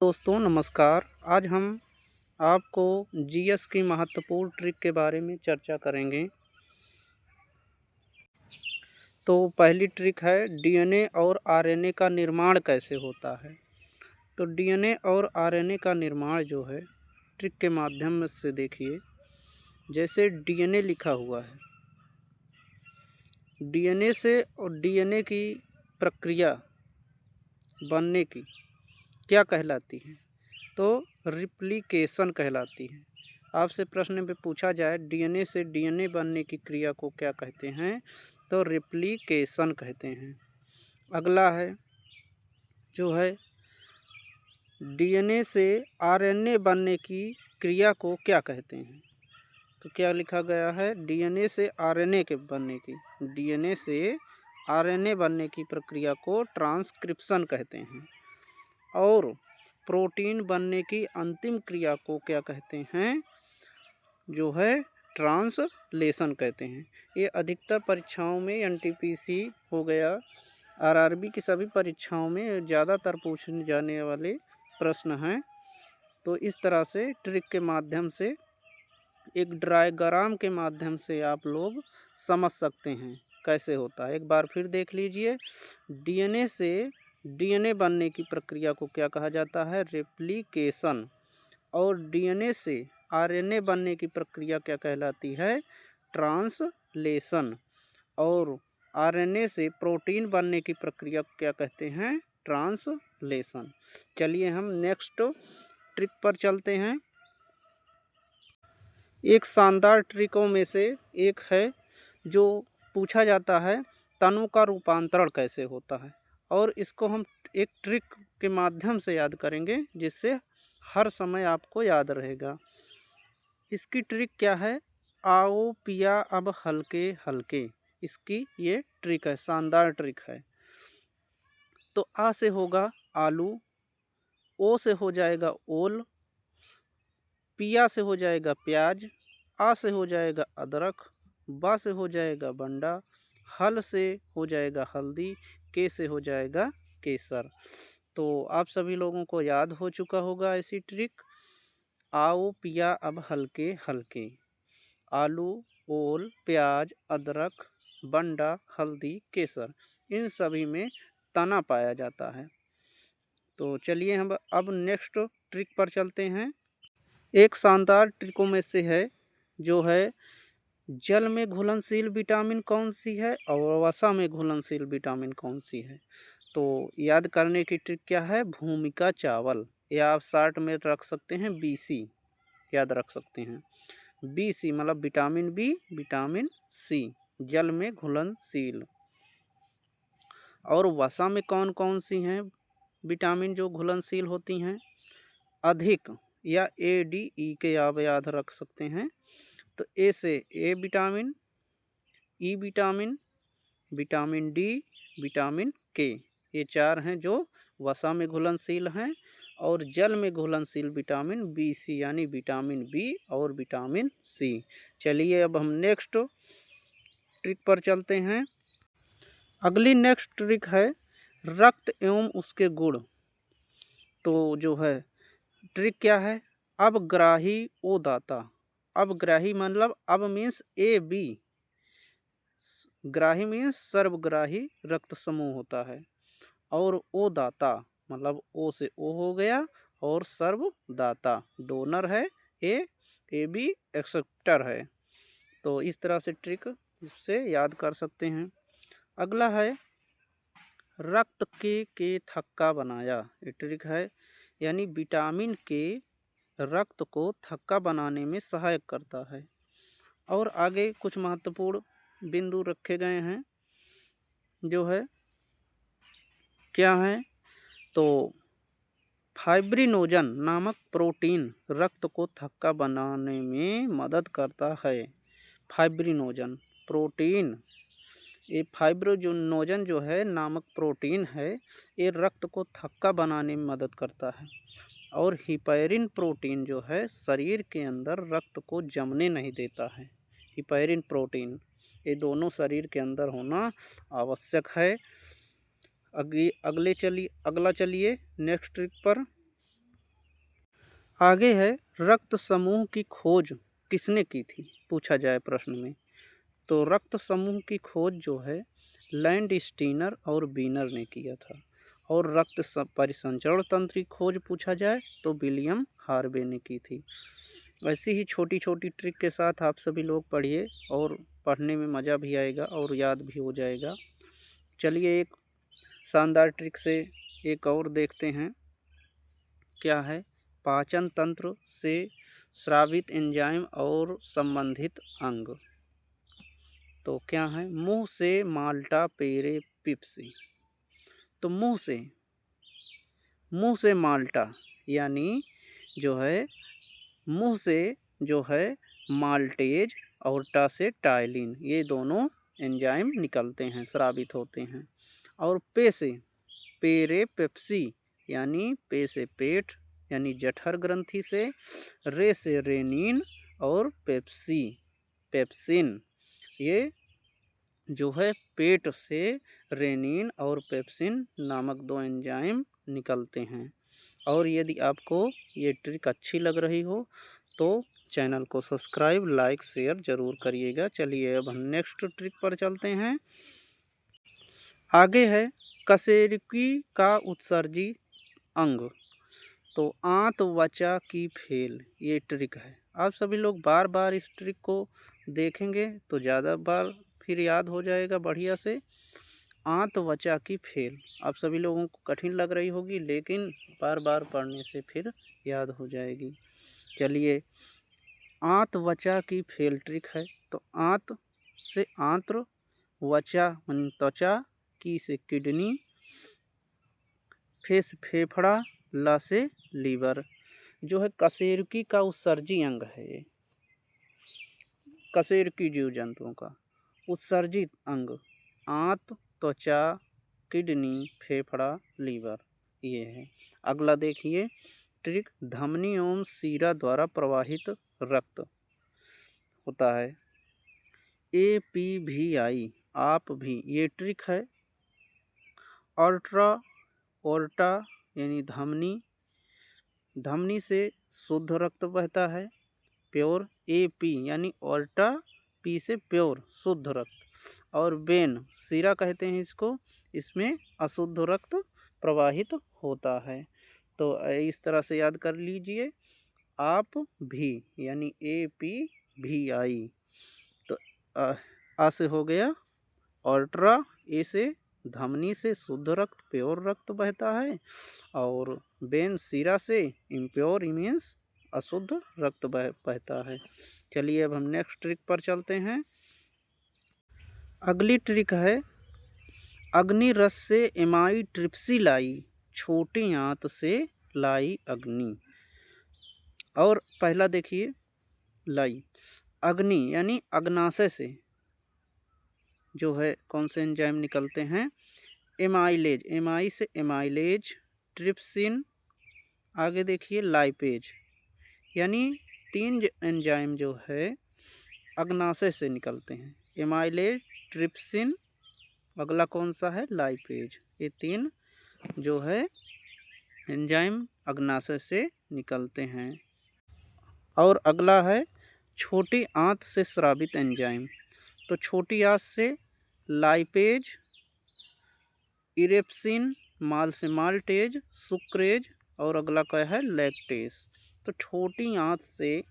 दोस्तों नमस्कार। आज हम आपको जीएस की महत्वपूर्ण ट्रिक के बारे में चर्चा करेंगे। तो पहली ट्रिक है डीएनए और आरएनए का निर्माण कैसे होता है। तो डीएनए और आरएनए का निर्माण जो है ट्रिक के माध्यम से देखिए। जैसे डीएनए लिखा हुआ है, डीएनए से और डीएनए की प्रक्रिया बनने की क्या कहलाती है? तो रिप्लिकेशन कहलाती है। आपसे प्रश्न में पूछा जाए डीएनए से डीएनए बनने की क्रिया को क्या कहते हैं, तो रिप्लिकेशन कहते हैं। अगला है जो है डीएनए से आरएनए बनने की क्रिया को क्या कहते हैं। तो क्या लिखा गया है, डीएनए से आरएनए के बनने की, डीएनए से आरएनए बनने की प्रक्रिया को ट्रांसक्रिप्शन कहते हैं। और प्रोटीन बनने की अंतिम क्रिया को क्या कहते हैं, जो है ट्रांसलेशन कहते हैं। ये अधिकतर परीक्षाओं में एनटीपीसी हो गया, आरआरबी की सभी परीक्षाओं में ज़्यादातर पूछे जाने वाले प्रश्न हैं। तो इस तरह से ट्रिक के माध्यम से, एक डायग्राम के माध्यम से आप लोग समझ सकते हैं कैसे होता है। एक बार फिर देख लीजिए, डीएनए से डीएनए बनने की प्रक्रिया को क्या कहा जाता है, रेप्लिकेशन। और डीएनए से आरएनए बनने की प्रक्रिया क्या कहलाती है, ट्रांसलेशन। और आरएनए से प्रोटीन बनने की प्रक्रिया को क्या कहते हैं, ट्रांसलेशन। चलिए हम नेक्स्ट ट्रिक पर चलते हैं। एक शानदार ट्रिकों में से एक है जो पूछा जाता है, तनु का रूपांतरण कैसे होता है। और इसको हम एक ट्रिक के माध्यम से याद करेंगे जिससे हर समय आपको याद रहेगा। इसकी ट्रिक क्या है, आओ पिया अब हल्के हल्के। इसकी ये ट्रिक है, शानदार ट्रिक है। तो आ से होगा आलू, ओ से हो जाएगा ओल, पिया से हो जाएगा प्याज, आ से हो जाएगा अदरक, बा से हो जाएगा बंडा, हल से हो जाएगा हल्दी, के से हो जाएगा केसर। तो आप सभी लोगों को याद हो चुका होगा ऐसी ट्रिक। आओ पिया अब हल्के हल्के, आलू, ओल, प्याज, अदरक, बंडा, हल्दी, केसर, इन सभी में तना पाया जाता है। तो चलिए हम अब नेक्स्ट ट्रिक पर चलते हैं। एक शानदार ट्रिकों में से है जो है, जल में घुलनशील विटामिन कौन सी है और वसा में घुलनशील विटामिन कौन सी है। तो याद करने की ट्रिक क्या है, भूमिका चावल, या आप शार्ट में रख सकते हैं बीसी, याद रख सकते हैं। बीसी मतलब विटामिन बी, विटामिन सी, जल में घुलनशील। और वसा में कौन कौन सी हैं विटामिन जो घुलनशील होती हैं, अधिक, या ए डी ई के आप याद रख सकते हैं। तो ए से A vitamin, E vitamin, vitamin D, vitamin के, ये चार हैं जो वसा में घुलनशील हैं। और जल में घुलनशील विटामिन बी सी, यानी विटामिन बी और विटामिन सी। चलिए अब हम नेक्स्ट ट्रिक पर चलते हैं। अगली नेक्स्ट ट्रिक है रक्त एवं उसके गुण। तो जो है ट्रिक क्या है, अब ग्राही ओ दाता। अब ग्राही मतलब अब मीन्स ए बी, ग्राही मीन्स सर्वग्राही रक्त समूह होता है। और ओ दाता मतलब ओ से ओ हो गया, और सर्वदाता डोनर है, ए बी एक्सेप्टर है। तो इस तरह से ट्रिक से याद कर सकते हैं। अगला है रक्त के थक्का बनाया, ये ट्रिक है, यानी विटामिन के रक्त को थक्का बनाने में सहायक करता है। और आगे कुछ महत्वपूर्ण बिंदु रखे गए हैं जो है क्या है, तो फाइब्रिनोजन नामक प्रोटीन रक्त को थक्का बनाने में मदद करता है। फाइब्रिनोजन प्रोटीन, ये फाइब्रिनोजन जो है नामक प्रोटीन है, ये रक्त को थक्का बनाने में मदद करता है। और हिपैरिन प्रोटीन जो है शरीर के अंदर रक्त को जमने नहीं देता है। हिपैरिन प्रोटीन, ये दोनों शरीर के अंदर होना आवश्यक है। अगला चलिए नेक्स्ट ट्रिक पर। आगे है रक्त समूह की खोज किसने की थी, पूछा जाए प्रश्न में। तो रक्त समूह की खोज जो है लैंड स्टीनर और बीनर ने किया था। और रक्त परिसंचरण तंत्र की खोज पूछा जाए तो विलियम हार्वे ने की थी। ऐसी ही छोटी छोटी ट्रिक के साथ आप सभी लोग पढ़िए और पढ़ने में मज़ा भी आएगा और याद भी हो जाएगा। चलिए एक शानदार ट्रिक से एक और देखते हैं, क्या है पाचन तंत्र से स्रावित एंजाइम और संबंधित अंग। तो क्या है मुंह से माल्टा पेरे पिप्सी। तो मुंह से माल्टा यानी जो है मुंह से जो है माल्टेज और टा से टाइलिन, ये दोनों एंजाइम निकलते हैं, स्रावित होते हैं। और पे से पेरे पेप्सी यानी पे से पेट यानी जठर ग्रंथि से, रे से रेनिन और पेप्सिन, ये जो है पेट से रेनिन और पेप्सिन नामक दो एंजाइम निकलते हैं। और यदि आपको ये ट्रिक अच्छी लग रही हो तो चैनल को सब्सक्राइब लाइक शेयर ज़रूर करिएगा। चलिए अब हम नेक्स्ट ट्रिक पर चलते हैं। आगे है कशेरुकी का उत्सर्जी अंग। तो आंत वचा की फेल, ये ट्रिक है। आप सभी लोग बार बार इस ट्रिक को देखेंगे तो ज़्यादा बार फिर याद हो जाएगा बढ़िया से। आंत वचा की फेल आप सभी लोगों को कठिन लग रही होगी, लेकिन बार बार पढ़ने से फिर याद हो जाएगी। चलिए आंत वचा की फेल ट्रिक है। तो आंत से आंत्र, वचा यानी त्वचा, की से किडनी, फे से फेफड़ा, ला से लीवर, जो है कशेरुकी का उत्सर्जी अंग है। ये कशेरुकी जीव जंतुओं का उत्सर्जित अंग आंत, त्वचा, किडनी, फेफड़ा, लीवर, ये है। अगला देखिए ट्रिक धमनी एवं सीरा द्वारा प्रवाहित रक्त होता है APVI आप भी, ये ट्रिक है। ऑर्टा यानी धमनी से शुद्ध रक्त बहता है प्योर, AP यानी ऑर्टा, P से प्योर शुद्ध रक्त। और वेन सिरा कहते हैं इसको, इसमें अशुद्ध रक्त प्रवाहित होता है। तो इस तरह से याद कर लीजिए आप भी यानी APVI। तो आ से हो गया ऑर्ट्रा, ए से धमनी से शुद्ध रक्त प्योर रक्त बहता है, और वेन सिरा से इम्प्योर मीन्स अशुद्ध रक्त बहता है। चलिए अब हम नेक्स्ट ट्रिक पर चलते हैं। अगली ट्रिक है अग्नि रस से एमाई ट्रिप्सी लाई, छोटी आंत से लाई अग्नि। और पहला देखिए लाई अग्नि यानी अग्नाशय से जो है कौन से एंजाइम निकलते हैं, एमाइलेज, एमाई से एमाइलेज, ट्रिप्सिन, आगे देखिए लाइपेज, यानी 3 एंजाइम जो है अग्नाशय से निकलते हैं, एमाइलेज, ट्रिप्सिन, अगला कौन सा है लाइपेज। ये 3 जो है एंजाइम अग्नाशय से निकलते हैं। और अगला है छोटी आंत से स्रावित एंजाइम। तो छोटी आंत से लाइपेज, इरेप्सिन, माल से माल्टेज, सुक्रेज, और अगला क्या है लैक्टेस। तो छोटी आंत से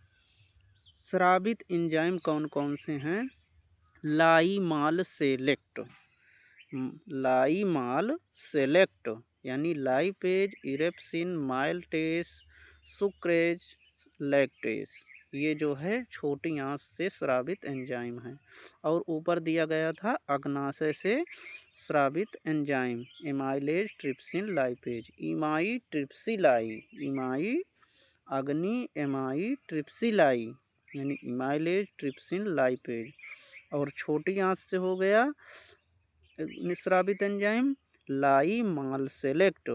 स्रावित एंजाइम कौन कौन से हैं, लाइमाल सेलेक्ट यानी lipase, erepsin, maltase, sucrase, lactase, ये जो है छोटी आंत से स्रावित एंजाइम है। और ऊपर दिया गया था अग्नाशय से स्रावित एंजाइम एमाइलेज, ट्रिप्सिन, लाइपेज, इमाई ट्रिप्सिलाई, इमाई अग्नि एमाई ट्रिप्सिलाई यानी इमाइलेज, ट्रिप्सिन, लाइपेज। और छोटी आंत से हो गया निस्रावित एंजाइम लाइमाल सेलेक्ट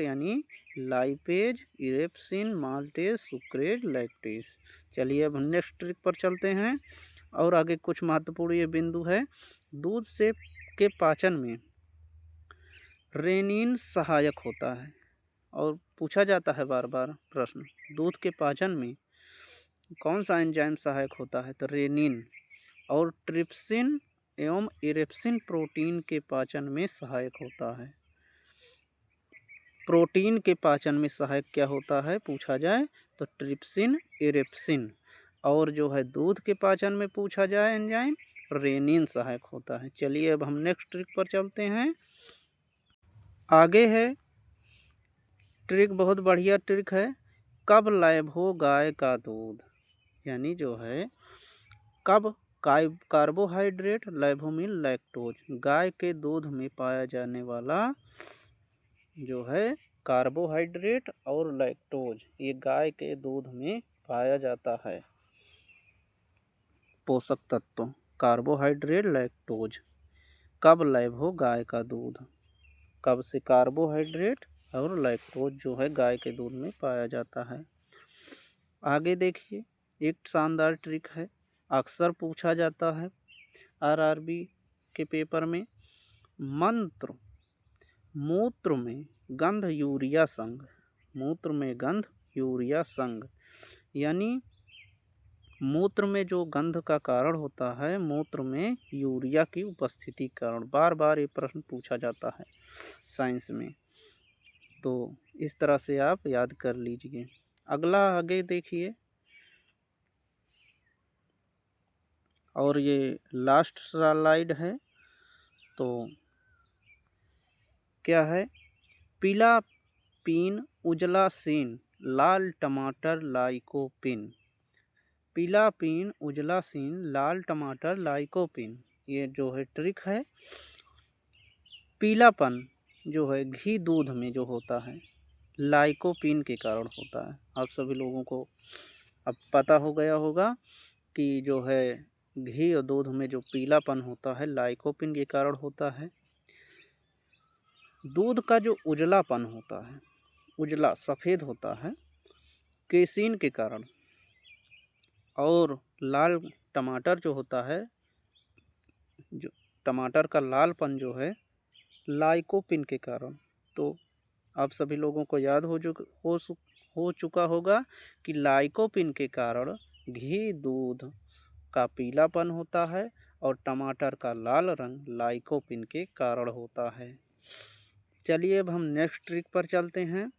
यानी lipase, erepsin, maltase, sucrase, lactase. चलिए अब नेक्स्ट ट्रिक पर चलते हैं। और आगे कुछ महत्वपूर्ण ये बिंदु है। दूध से के पाचन में रेनिन सहायक होता है और पूछा जाता है बार बार प्रश्न, दूध के पाचन में कौन सा एंजाइम सहायक होता है, तो रेनिन। और ट्रिप्सिन एवं इरिप्सिन प्रोटीन के पाचन में सहायक होता है। प्रोटीन के पाचन में सहायक क्या होता है पूछा जाए तो ट्रिप्सिन इरिप्सिन, और जो है दूध के पाचन में पूछा जाए एंजाइम रेनिन सहायक होता है। चलिए अब हम नेक्स्ट ट्रिक पर चलते हैं। आगे है ट्रिक, बहुत बढ़िया ट्रिक है। कब लैब हो गाय का दूध, यानी जो है कब कार्बोहाइड्रेट लैबोमिल लैक्टोज, गाय के दूध में पाया जाने वाला जो है कार्बोहाइड्रेट और लैक्टोज, ये गाय के दूध में पाया जाता है। पोषक तत्व कार्बोहाइड्रेट लैक्टोज, कब लैब हो गाय का दूध, कब से कार्बोहाइड्रेट और लैक्टोज जो है गाय के दूध में पाया जाता है। आगे देखिए एक शानदार ट्रिक है, अक्सर पूछा जाता है आरआरबी के पेपर में। मंत्र मूत्र में गंध यूरिया संग, मूत्र में गंध यूरिया संग, यानी मूत्र में जो गंध का कारण होता है, मूत्र में यूरिया की उपस्थिति के कारण। बार बार ये प्रश्न पूछा जाता है साइंस में, तो इस तरह से आप याद कर लीजिए। अगला आगे देखिए, और ये लास्ट स्लाइड है, तो क्या है, पीला पीन उजला सीन लाल टमाटर लाइकोपिन, पीला पीन उजला सीन लाल टमाटर लाइकोपिन, ये जो है ट्रिक है। पीलापन जो है घी दूध में जो होता है लाइकोपिन के कारण होता है। आप सभी लोगों को अब पता हो गया होगा कि जो है घी और दूध में जो पीलापन होता है लाइकोपिन के कारण होता है। दूध का जो उजलापन होता है, उजला सफ़ेद होता है केसीन के कारण, और लाल टमाटर जो होता है, जो टमाटर का लालपन जो है लाइकोपिन के कारण। तो आप सभी लोगों को याद हो चुका होगा कि लाइकोपिन के कारण घी दूध का पीलापन होता है और टमाटर का लाल रंग लाइकोपिन के कारण होता है। चलिए अब हम नेक्स्ट ट्रिक पर चलते हैं।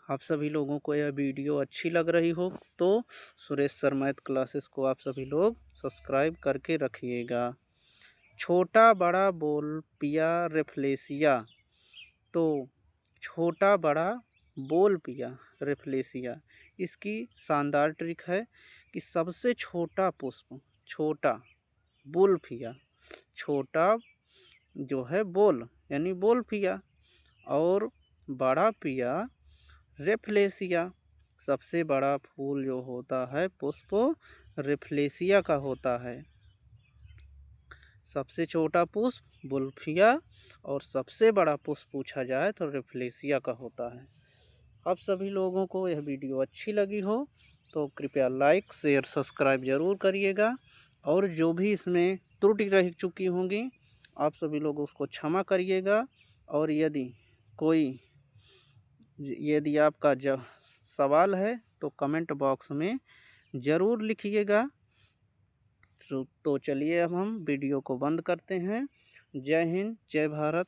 आप सभी लोगों को यह वीडियो अच्छी लग रही हो तो सुरेश सर मैथ क्लासेस को आप सभी लोग सब्सक्राइब करके रखिएगा। छोटा बड़ा बोलपिया रेफ्लेसिया, तो छोटा बड़ा बोलपिया रेफ्लेसिया, इसकी शानदार ट्रिक है कि सबसे छोटा पुष्प, छोटा बोलपिया, छोटा जो है बोल यानी बोलपिया, और बड़ा पिया रेफ्लेसिया, सबसे बड़ा फूल जो होता है पुष्प रेफ्लेसिया का होता है। सबसे छोटा पुष्प बोलपिया और सबसे बड़ा पुष्प पूछा जाए तो रेफ्लेसिया का होता है। अब सभी लोगों को यह वीडियो अच्छी लगी हो तो कृपया लाइक शेयर सब्सक्राइब ज़रूर करिएगा, और जो भी इसमें त्रुटि रह चुकी होंगी आप सभी लोग उसको क्षमा करिएगा। और यदि आपका जब सवाल है तो कमेंट बॉक्स में ज़रूर लिखिएगा। तो चलिए अब हम वीडियो को बंद करते हैं। जय हिंद, जय भारत।